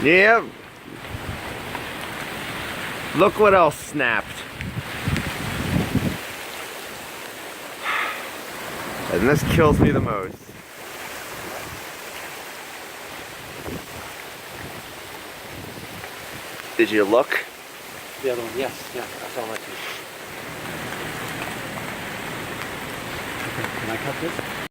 Yep. Look what else snapped. And this kills me the most. Did you look? The other one, yes, yeah, that's all I can. Okay, can I cut this?